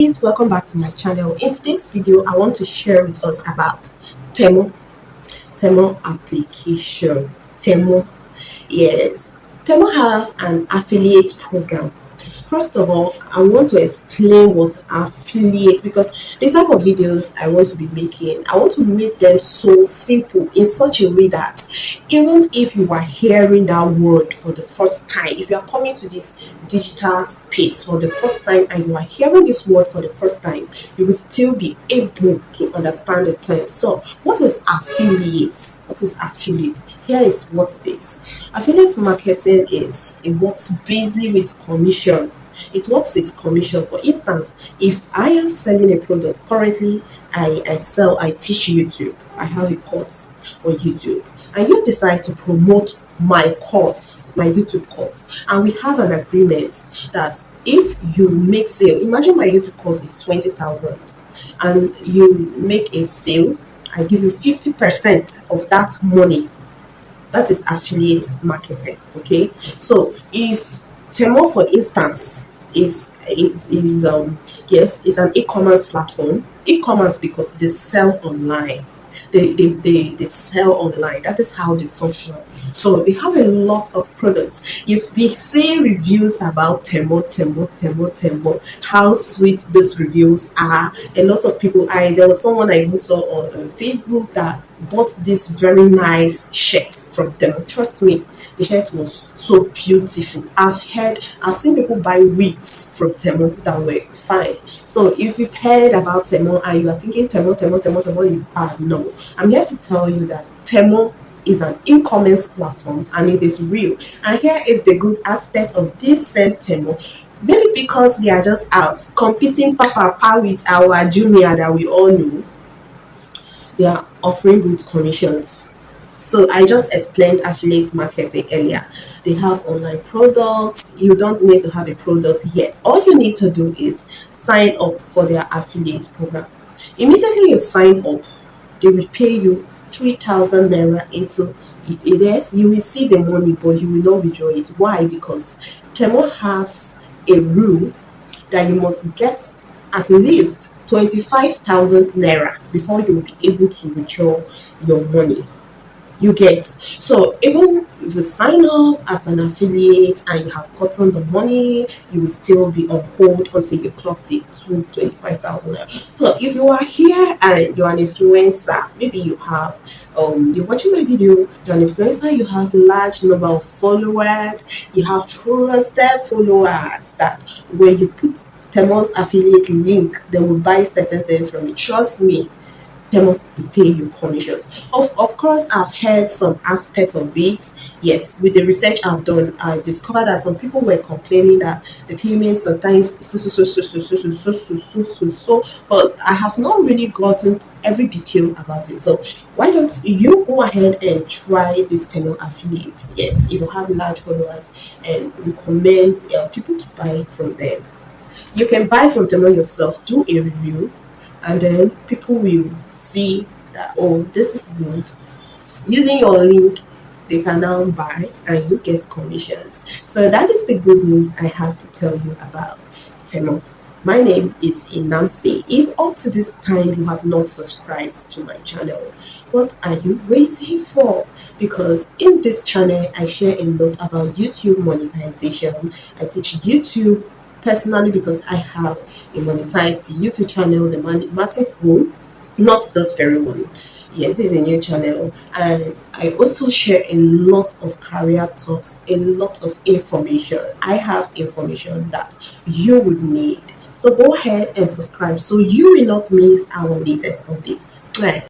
Please welcome back to my channel. In today's video, I want to share with us about Temu, Temu application. Temu, yes, Temu have an affiliate program. First of all, I want to explain what affiliate because the type of videos I want to be making, I want to make them so simple in such a way that even if you are hearing that word for the first time, if you are coming to this digital space for the first time and you are hearing this word for the first time, you will still be able to understand the term. So, what is affiliate? What is affiliate? Here is what it is. Affiliate marketing is it works basically with commission. It works with commission. For instance, if I am selling a product currently, I teach YouTube. I have a course on YouTube, and you decide to promote my course, my YouTube course, and we have an agreement that if you make sale, imagine my YouTube course is 20,000, and you make a sale, I give you 50% of that money. That is affiliate marketing. Okay, so if Temo, for instance, is yes, it's an e-commerce platform. E-commerce because they sell online. They sell online. That is how they function. So they have a lot of products. If we see reviews about Temo, how sweet these reviews are. A lot of people, there was someone I even saw on Facebook that bought this very nice shirt from Temo. Trust me, the shirt was so beautiful. I've seen people buy wigs from Temo that were fine. So if you've heard about Temo and you are thinking Temo is bad, no. I'm here to tell you that Temo is an e-commerce platform and it is real. And here is the good aspect of this same Temo. Maybe because they are just out competing papa with our Jumia that we all know, they are offering good commissions. So I just explained affiliate marketing earlier. They have online products. You don't need to have a product yet. All you need to do is sign up for their affiliate program. Immediately you sign up, they will pay you 3,000 naira into it. Yes, you will see the money, but you will not withdraw it. Why? Because Temo has a rule that you must get at least 25,000 naira before you will be able to withdraw your money. You get, so even if you sign up as an affiliate and you have gotten the money, you will still be on hold until you clock the 25,000 naira. So if you are here and you're an influencer, maybe you have you're watching my video, you're an influencer, you have large number of followers, you have trusted followers that when you put Temon's affiliate link, they will buy certain things from you. Trust me, them to pay you commissions. Of course, I've heard some aspect of it. Yes, with the research I've done, I discovered that some people were complaining that the payment sometimes but I have not really gotten every detail about it. So why don't you go ahead and try this Temu affiliate? Yes, if you have large followers and recommend people to buy from them. You can buy from Temu yourself, do a review, and then people will see that, oh, this is good. Using your link, they can now buy and you get commissions. So that is the good news I have to tell you about Temu. My name is Inamse. If up to this time you have not subscribed to my channel, what are you waiting for? Because in this channel I share a lot about YouTube monetization. I teach YouTube personally because I have a monetized YouTube channel, the Martin's Home, not this very one. Yes, it is a new channel, and I also share a lot of career talks, a lot of information. I have information that you would need. So go ahead and subscribe so you will not miss our latest updates. Right.